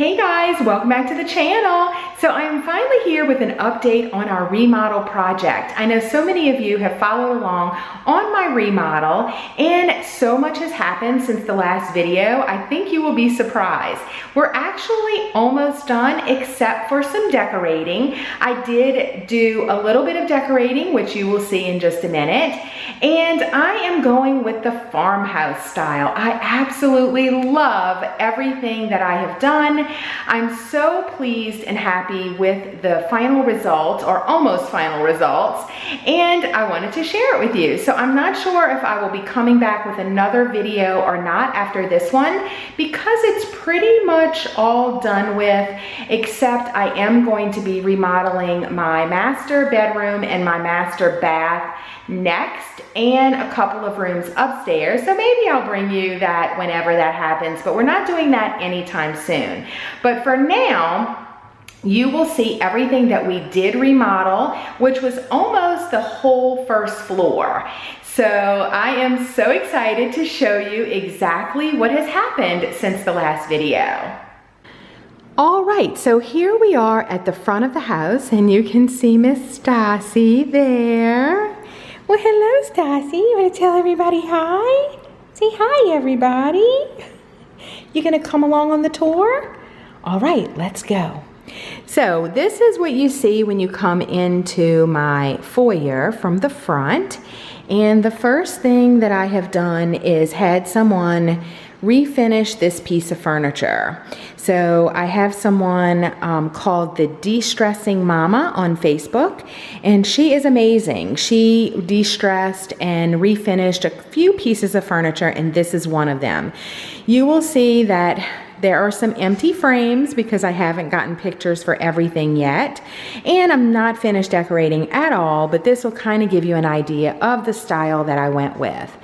Hey guys, welcome back to the channel. So I am finally here with an update on our remodel project. I know so many of you have followed along on my remodel and so much has happened since the last video. I think you will be surprised. We're actually almost done except for some decorating. I did do a little bit of decorating, which you will see in just a minute. And I am going with the farmhouse style. I absolutely love everything that I have done. I'm so pleased and happy with the final results, or almost final results, and I wanted to share it with you. So I'm not sure if I will be coming back with another video or not after this one, because it's pretty much all done with, except I am going to be remodeling my master bedroom and my master bath next, and a couple of rooms upstairs. So maybe I'll bring you that whenever that happens, but we're not doing that anytime soon. But for now, you will see everything that we did remodel, which was almost the whole first floor. So I am so excited to show you exactly what has happened since the last video. All right, so here we are at the front of the house, and you can see Miss Stassi there. Well, hello, Stassi. You want to tell everybody hi? Say hi, everybody. You gonna come along on the tour? All right, let's go. So this is what you see when you come into my foyer from the front. And the first thing that I have done is had someone refinish this piece of furniture. So I have someone called the De-Stressing Mama on Facebook, and she is amazing. She de-stressed and refinished a few pieces of furniture, and this is one of them. You will see that there are some empty frames because I haven't gotten pictures for everything yet, and I'm not finished decorating at all, but this will kind of give you an idea of the style that I went with.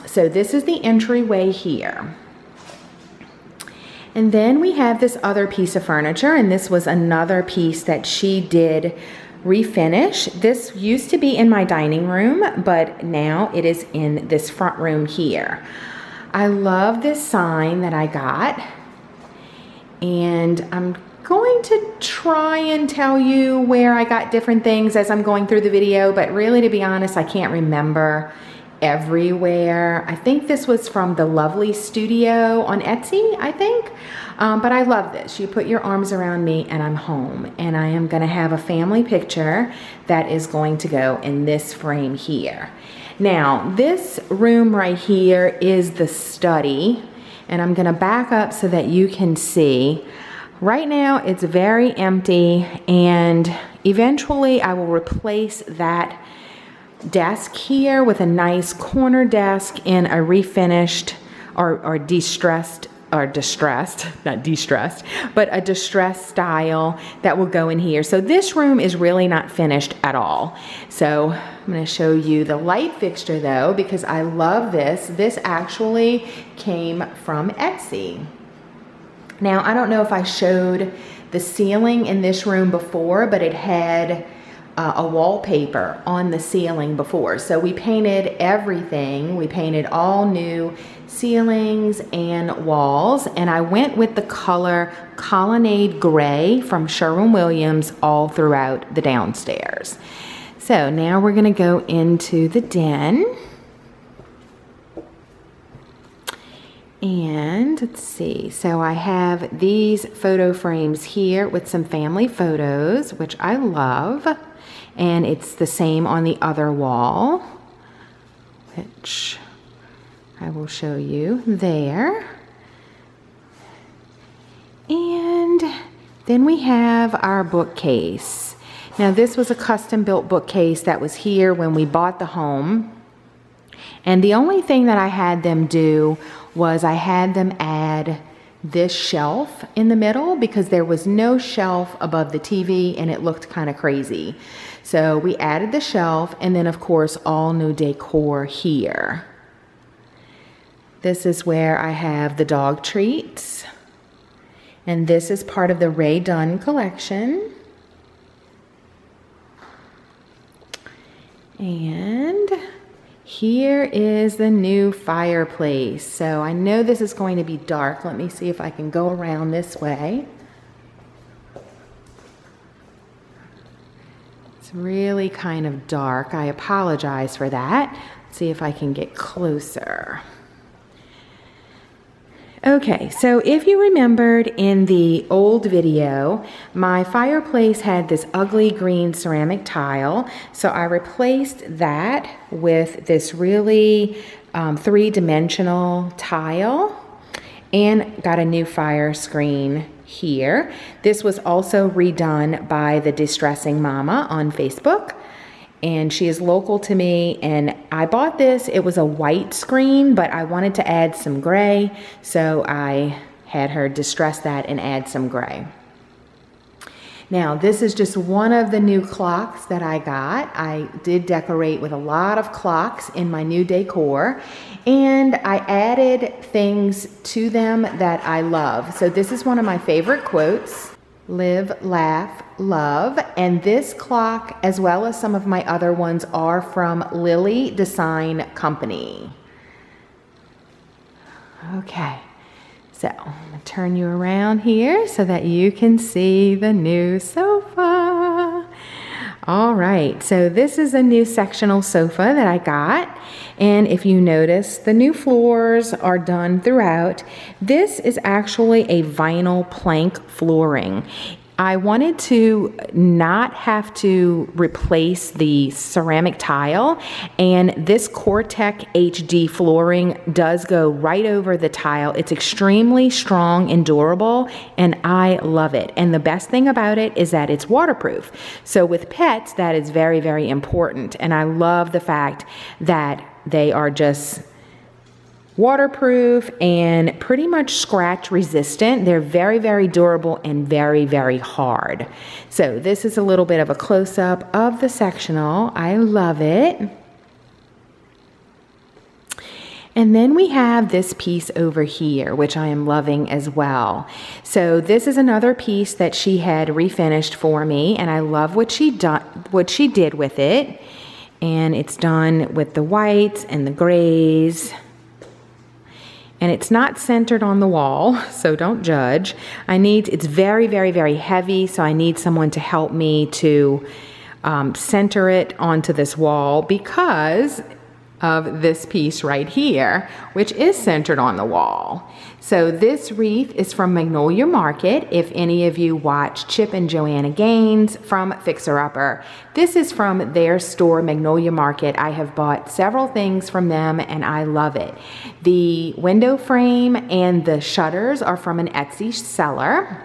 So this is the entryway here. And then we have this other piece of furniture, and this was another piece that she did refinish. This used to be in my dining room, but now it is in this front room here. I love this sign that I got, and I'm going to try and tell you where I got different things as I'm going through the video, but really, to be honest, I can't remember everywhere. I think this was from the Lovely Studio on Etsy, I think. But I love this. You put your arms around me and I'm home, and I am gonna have a family picture that is going to go in this frame here. Now, this room right here is the study, and I'm gonna back up so that you can see. Right now, it's very empty, and eventually I will replace that desk here with a nice corner desk in a refinished or distressed, not de-stressed, but a distressed style that will go in here. So this room is really not finished at all. So I'm going to show you the light fixture though, because I love this. This actually came from Etsy. Now, I don't know if I showed the ceiling in this room before, but it had a wallpaper on the ceiling before. So we painted everything. We painted all new ceilings and walls, and I went with the color Colonnade Gray from Sherwin-Williams all throughout the downstairs. So now we're gonna go into the den. And let's see, so I have these photo frames here with some family photos, which I love. And it's the same on the other wall, which I will show you there. And then we have our bookcase. Now, this was a custom built bookcase that was here when we bought the home. And the only thing that I had them do was I had them add this shelf in the middle, because there was no shelf above the TV and it looked kind of crazy. So we added the shelf, and then of course all new decor here. This is where I have the dog treats, and this is part of the Ray Dunn collection. And here is the new fireplace. So I know this is going to be dark. Let me see if I can go around this way. It's really kind of dark. I apologize for that. Let's see if I can get closer. Okay, so if you remembered in the old video, my fireplace had this ugly green ceramic tile. So I replaced that with this really three-dimensional tile and got a new fire screen here. This was also redone by the Distressing Mama on Facebook. And she is local to me, and I bought this. It was a white screen, but I wanted to add some gray, so I had her distress that and add some gray. Now, this is just one of the new clocks that I got. I did decorate with a lot of clocks in my new decor, and I added things to them that I love. So this is one of my favorite quotes. Live, laugh, love. And this clock, as well as some of my other ones, are from Lily Design Company. Okay, so I'm gonna turn you around here so that you can see the new sofa. All right, so this is a new sectional sofa that I got. And if you notice, the new floors are done throughout. This is actually a vinyl plank flooring. I wanted to not have to replace the ceramic tile, and this Cortec HD flooring does go right over the tile. It's extremely strong and durable, and I love it. And the best thing about it is that it's waterproof. So with pets, that is very, very important. And I love the fact that they are just waterproof and pretty much scratch resistant. They're very, very durable and very, very hard. So this is a little bit of a close-up of the sectional. I love it. And then we have this piece over here, which I am loving as well. So this is another piece that she had refinished for me, and I love what she did with it. And it's done with the whites and the grays. And it's not centered on the wall, so don't judge. It's very, very, very heavy, so I need someone to help me to center it onto this wall because of this piece right here, which is centered on the wall. So this wreath is from Magnolia Market. If any of you watch Chip and Joanna Gaines from Fixer Upper, this is from their store, Magnolia Market. I have bought several things from them and I love it. The window frame and the shutters are from an Etsy seller.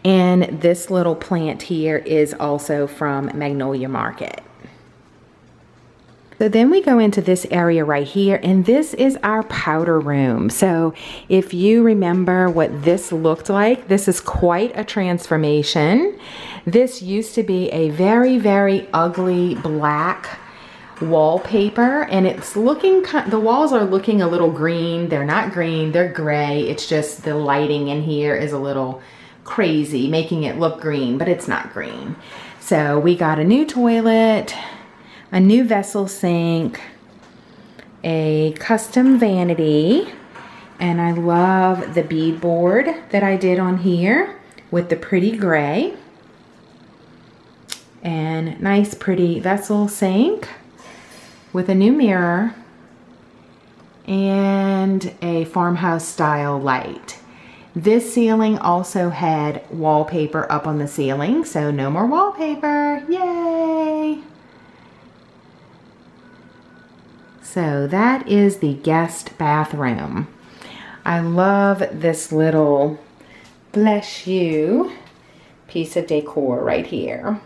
And this little plant here is also from Magnolia Market. So then we go into this area right here, and this is our powder room. So if you remember what this looked like, this is quite a transformation. This used to be a very, very ugly black wallpaper, and it's looking, the walls are looking a little green. They're not green, they're gray. It's just the lighting in here is a little crazy, making it look green, but it's not green. So we got a new toilet, a new vessel sink, a custom vanity, and I love the beadboard that I did on here with the pretty gray, and nice pretty vessel sink with a new mirror and a farmhouse style light. This ceiling also had wallpaper up on the ceiling, so no more wallpaper, yay! So that is the guest bathroom. I love this little bless you piece of decor right here.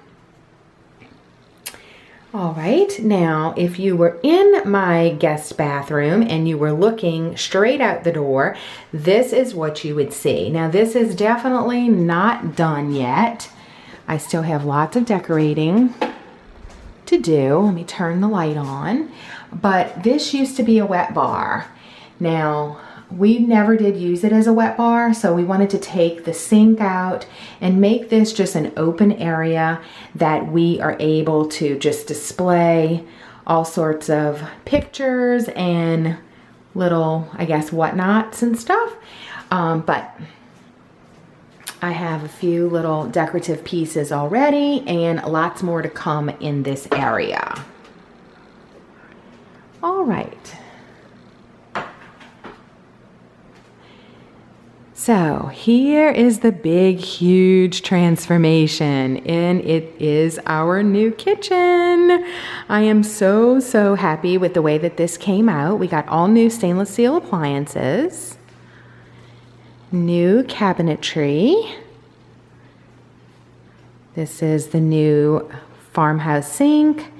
All right, now if you were in my guest bathroom and you were looking straight out the door, this is what you would see. Now this is definitely not done yet. I still have lots of decorating to do. Let me turn the light on. But this used to be a wet bar. Now, we never did use it as a wet bar, so we wanted to take the sink out and make this just an open area that we are able to just display all sorts of pictures and little, I guess, whatnots and stuff. But I have a few little decorative pieces already and lots more to come in this area. All right. So here is the big, huge transformation, and it is our new kitchen. I am so, so happy with the way that this came out. We got all new stainless steel appliances, new cabinetry. This is the new Farmhouse sink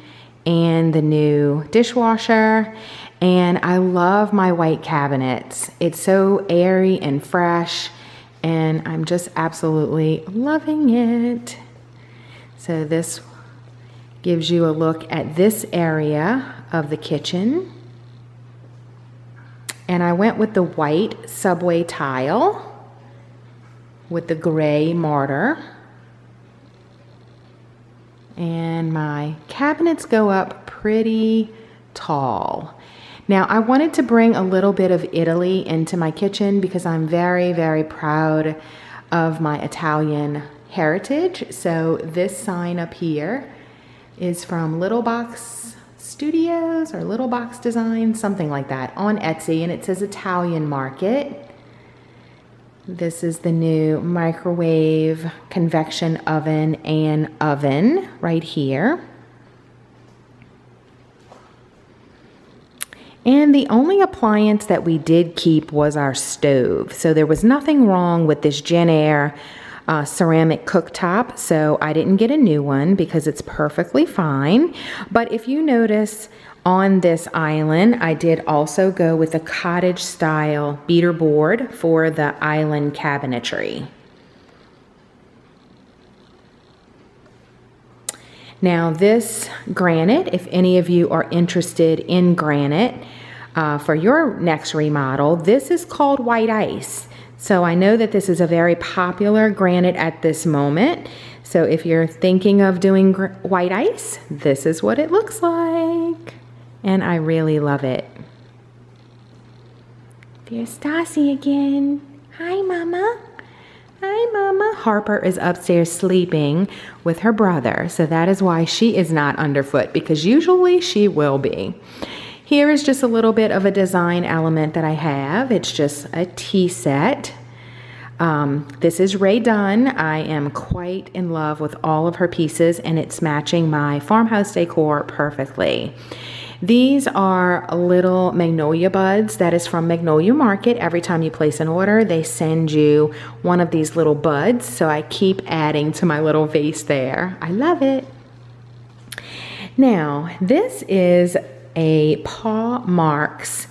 and the new dishwasher. And I love my white cabinets. It's so airy and fresh, and I'm just absolutely loving it. So this gives you a look at this area of the kitchen. And I went with the white subway tile with the gray mortar. And my cabinets go up pretty tall. Now, I wanted to bring a little bit of Italy into my kitchen because I'm very, very proud of my Italian heritage. So this sign up here is from Little Box Studios or Little Box Design, something like that, on Etsy, and it says Italian Market. This is the new microwave, convection oven, and oven right here. And the only appliance that we did keep was our stove. So there was nothing wrong with this Jenn-Air ceramic cooktop. So I didn't get a new one because it's perfectly fine. But if you notice on this island, I did also go with a cottage style beater board for the island cabinetry. Now this granite, if any of you are interested in granite for your next remodel, this is called white ice. So I know that this is a very popular granite at this moment. So if you're thinking of doing white ice, this is what it looks like. And I really love it. There's Stassi again. Hi, Mama. Hi, Mama. Harper is upstairs sleeping with her brother, so that is why she is not underfoot, because usually she will be. Here is just a little bit of a design element that I have. It's just a tea set. This is Rae Dunn. I am quite in love with all of her pieces, and it's matching my farmhouse decor perfectly. These are little magnolia buds. That is from Magnolia Market. Every time you place an order, they send you one of these little buds. So I keep adding to my little vase there. I love it. Now, this is a Paw Marks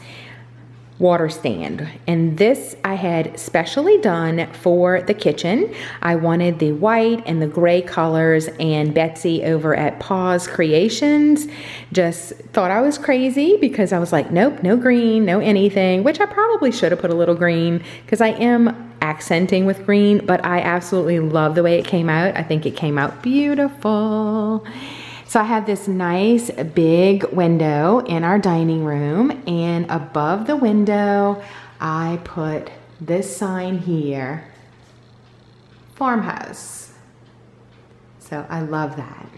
water stand, and this I had specially done for the kitchen. I wanted the white and the gray colors, and Betsy over at Paw's Creations just thought I was crazy because I was like, nope, no green, no anything, which I probably should have put a little green because I am accenting with green, but I absolutely love the way it came out. I think it came out beautiful. So I have this nice big window in our dining room, and above the window, I put this sign here, Farmhouse. So I love that.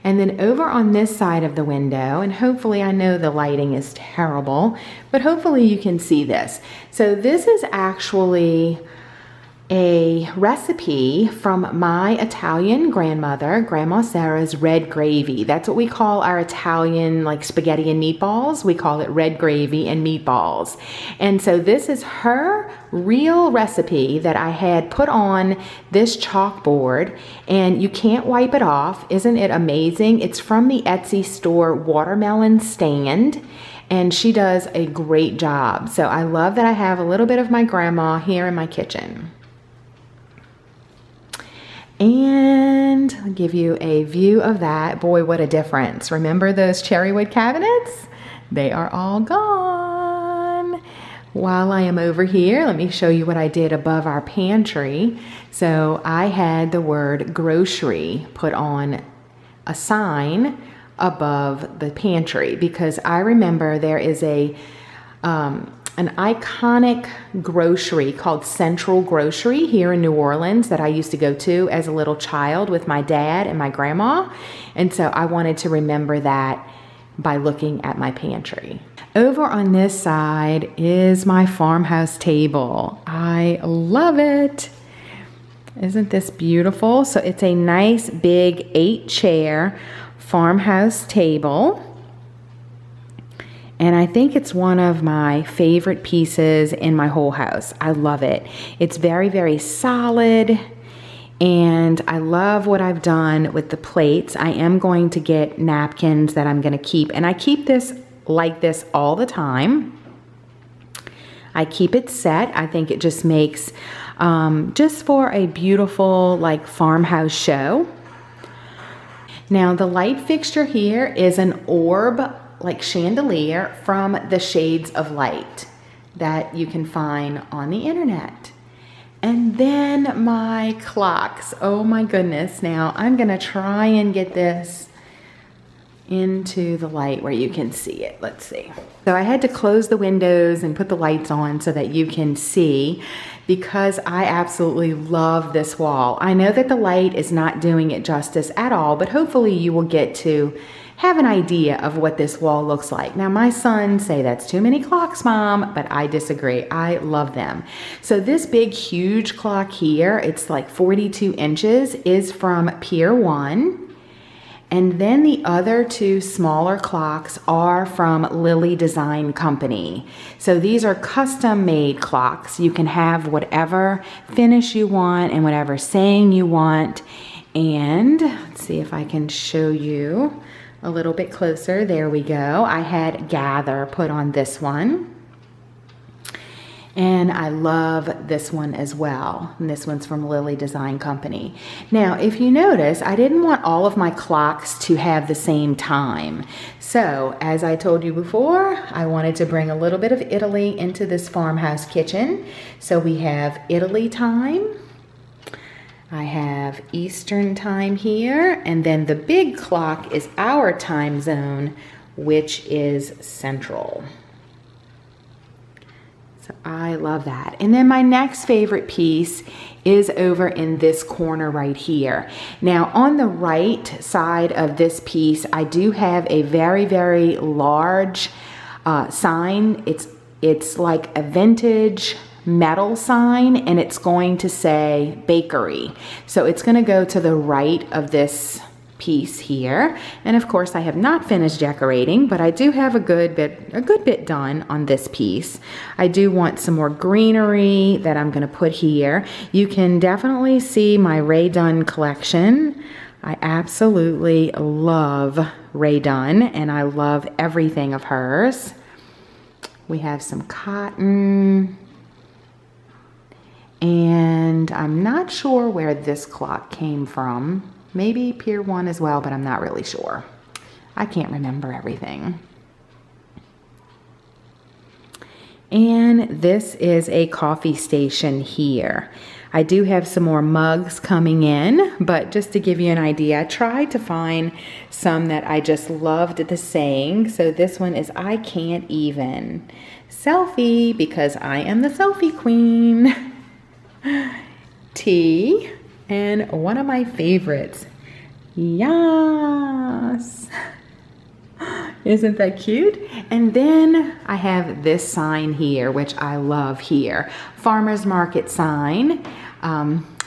And then over on this side of the window, and hopefully, I know the lighting is terrible, but hopefully you can see this. So this is actually a recipe from my Italian grandmother, Grandma Sarah's red gravy. That's what we call our Italian, like spaghetti and meatballs. We call it red gravy and meatballs. And so this is her real recipe that I had put on this chalkboard, and you can't wipe it off. Isn't it amazing? It's from the Etsy store Watermelon Stand, and she does a great job. So I love that I have a little bit of my grandma here in my kitchen. And I'll give you a view of that. Boy, what a difference. Remember those cherry wood cabinets? They are all gone. While I am over here, let me show you what I did above our pantry. So I had the word grocery put on a sign above the pantry, because I remember there is an iconic grocery called Central Grocery here in New Orleans that I used to go to as a little child with my dad and my grandma. And so I wanted to remember that by looking at my pantry. Over on this side is my farmhouse table. I love it. Isn't this beautiful? So it's a nice big 8-chair farmhouse table. And I think it's one of my favorite pieces in my whole house. I love it. It's very, very solid. And I love what I've done with the plates. I am going to get napkins that I'm going to keep. And I keep this like this all the time. I keep it set. I think it just makes, just for a beautiful like farmhouse show. Now the light fixture here is an orb like chandelier from the Shades of Light that you can find on the internet. And then my clocks. Oh my goodness. Now I'm gonna try and get this into the light where you can see it. Let's see. So I had to close the windows and put the lights on so that you can see, because I absolutely love this wall. I know that the light is not doing it justice at all, but hopefully you will get to have an idea of what this wall looks like. Now my sons say that's too many clocks, Mom, but I disagree. I love them. So this big, huge clock here, it's like 42 inches, is from Pier 1. And then the other two smaller clocks are from Lily Design Company. So these are custom made clocks. You can have whatever finish you want and whatever saying you want. And let's see if I can show you a little bit closer. There we go. I had Gather put on this one. And I love this one as well. And this one's from Lily Design Company. Now, if you notice, I didn't want all of my clocks to have the same time. So, as I told you before, I wanted to bring a little bit of Italy into this farmhouse kitchen. So we have Italy time. I have Eastern time here. And then the big clock is our time zone, which is Central. So I love that. And then my next favorite piece is over in this corner right here. Now on the right side of this piece, I do have a very, very large sign. It's like a vintage metal sign, and it's going to say bakery. So it's going to go to the right of this piece here. And of course I have not finished decorating, but I do have a good bit done on this piece. I do want some more greenery that I'm going to put here. You can definitely see my Rae Dunn collection. I absolutely love Rae Dunn, and I love everything of hers. We have some cotton, and I'm not sure where this clock came from. Maybe Pier 1 as well, but I'm not really sure. I can't remember everything. And this is a coffee station here. I do have some more mugs coming in, but just to give you an idea, I tried to find some that I just loved the saying. So this one is I can't even. Selfie, because I am the selfie queen. Tea. And one of my favorites, yes, isn't that cute? And then I have this sign here, which I love here, farmer's market sign.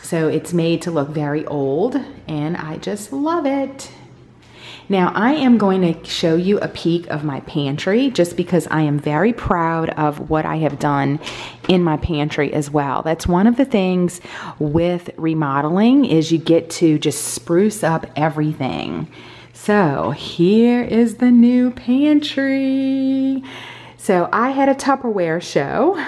So it's made to look very old, and I just love it. Now I am going to show you a peek of my pantry, just because I am very proud of what I have done in my pantry as well. That's one of the things with remodeling, is you get to just spruce up everything. So here is the new pantry. So I had a Tupperware show,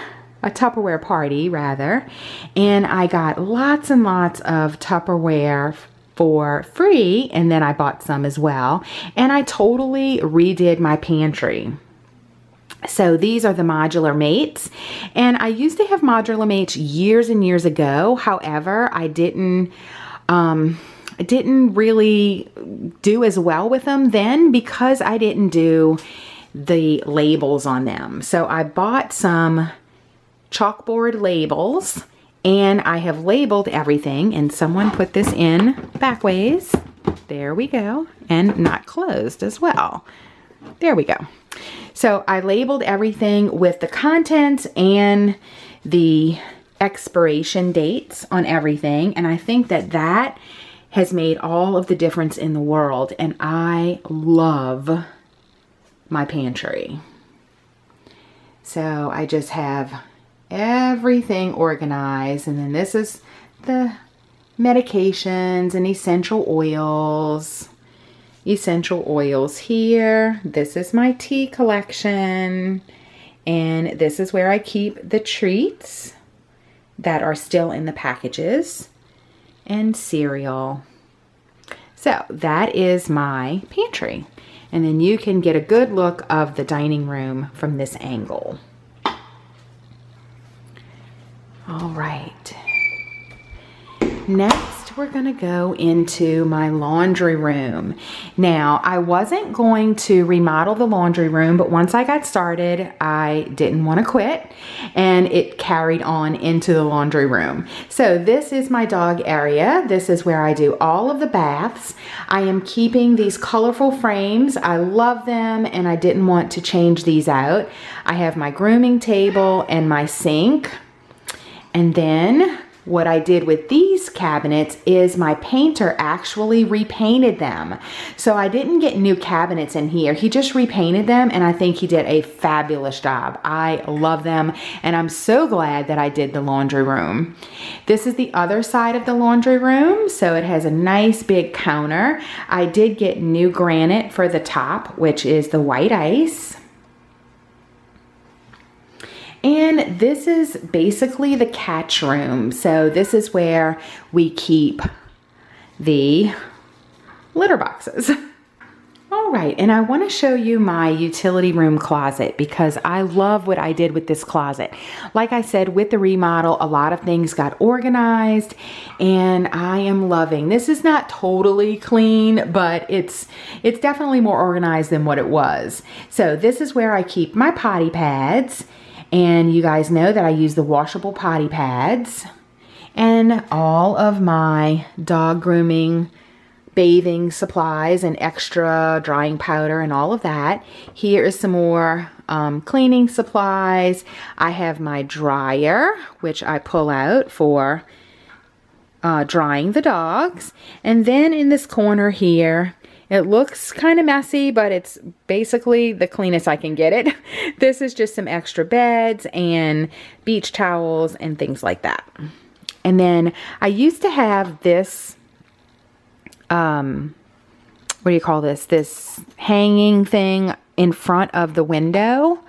a Tupperware party rather, and I got lots and lots of Tupperware for free, and then I bought some as well, and I totally redid my pantry. So these are the modular mates, and I used to have modular mates years and years ago. However, I didn't I didn't really do as well with them then because I didn't do the labels on them. So I bought some chalkboard labels and I have labeled everything, and someone put this in back ways. There we go. And not closed as well. There we go. So I labeled everything with the contents and the expiration dates on everything. And I think that that has made all of the difference in the world. And I love my pantry. So I just have everything organized, and then this is the medications and essential oils here. This is my tea collection, and this is where I keep the treats that are still in the packages and cereal. So that is my pantry, and then you can get a good look of the dining room from this angle. All right, next we're gonna go into my laundry room. Now, I wasn't going to remodel the laundry room, but once I got started, I didn't wanna quit, and it carried on into the laundry room. So this is my dog area. This is where I do all of the baths. I am keeping these colorful frames. I love them, and I didn't want to change these out. I have my grooming table and my sink. And then what I did with these cabinets is my painter actually repainted them. So I didn't get new cabinets in here. He just repainted them, and I think he did a fabulous job. I love them, and I'm so glad that I did the laundry room. This is the other side of the laundry room. So it has a nice big counter. I did get new granite for the top, which is the white ice. And this is basically the catch room. So this is where we keep the litter boxes. All right, and I want to show you my utility room closet because I love what I did with this closet. Like I said, with the remodel, a lot of things got organized, and I am loving. This is not totally clean, but it's definitely more organized than what it was. So this is where I keep my potty pads. And you guys know that I use the washable potty pads, and all of my dog grooming, bathing supplies, and extra drying powder and all of that. Here is some more cleaning supplies. I have my dryer, which I pull out for drying the dogs. And then in this corner here, it looks kind of messy, but it's basically the cleanest I can get it. This is just some extra beds and beach towels and things like that. And then I used to have this, what do you call this? This hanging thing in front of the window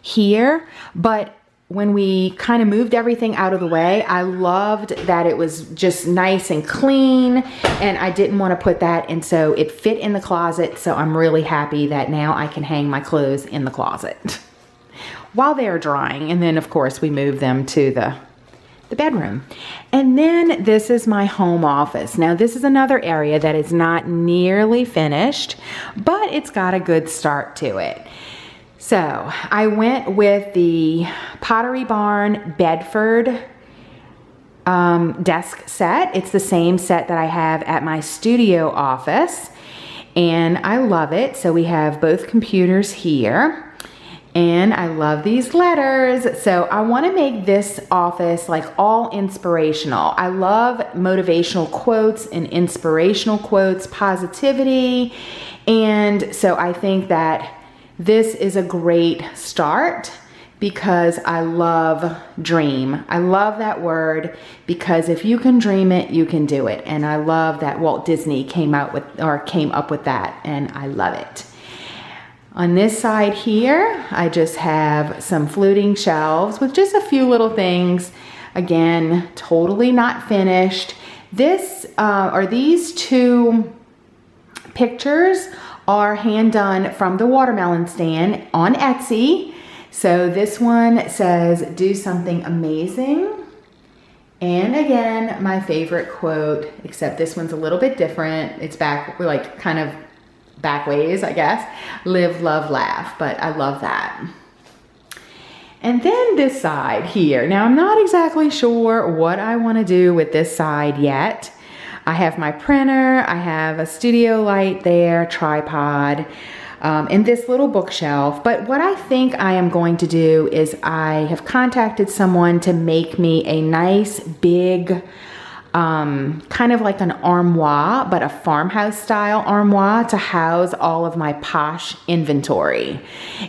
here, but when we kind of moved everything out of the way, I loved that it was just nice and clean, and I didn't want to put that, and so it fit in the closet. So I'm really happy that now I can hang my clothes in the closet while they're drying. And then of course we move them to the bedroom. And then this is my home office. Now this is another area that is not nearly finished, but it's got a good start to it. So I went with the Pottery Barn Bedford desk set. It's the same set that I have at my studio office, and I love it. So we have both computers here, and I love these letters. So I want to make this office like all inspirational. I love motivational quotes and inspirational quotes, positivity, and so I think that this is a great start because I love dream. I love that word because if you can dream it, you can do it. And I love that Walt Disney came up with that, and I love it. On this side here, I just have some fluting shelves with just a few little things. Again, totally not finished. These two pictures are hand done from the watermelon stand on Etsy. So this one says, do something amazing. And again, my favorite quote, except this one's a little bit different. It's back, like kind of back ways, I guess. Live, love, laugh, but I love that. And then this side here. Now I'm not exactly sure what I want to do with this side yet. I have my printer, I have a studio light there, tripod, and this little bookshelf. But what I think I am going to do is I have contacted someone to make me a nice big, kind of like an armoire, but a farmhouse style armoire to house all of my posh inventory.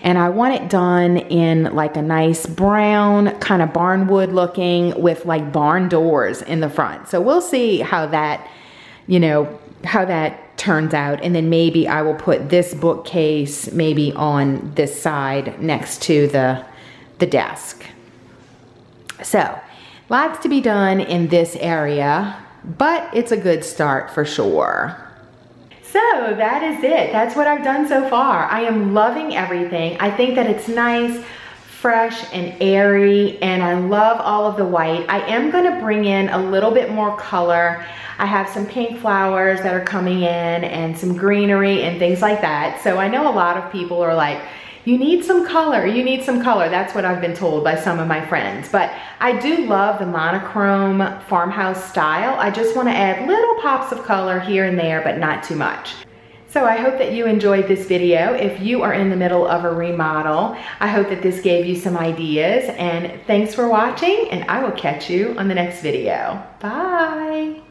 And I want it done in like a nice brown, kind of barnwood looking with like barn doors in the front. So we'll see how that, you know, how that turns out. And then maybe I will put this bookcase maybe on this side next to the desk. So lots to be done in this area, but it's a good start for sure. So that is it. That's what I've done so far. I am loving everything. I think that it's nice, fresh and airy, and I love all of the white. I am gonna bring in a little bit more color. I have some pink flowers that are coming in and some greenery and things like that. So I know a lot of people are like, you need some color, you need some color. That's what I've been told by some of my friends. But I do love the monochrome farmhouse style. I just want to add little pops of color here and there, but not too much. So I hope that you enjoyed this video. If you are in the middle of a remodel, I hope that this gave you some ideas. And thanks for watching, and I will catch you on the next video. Bye.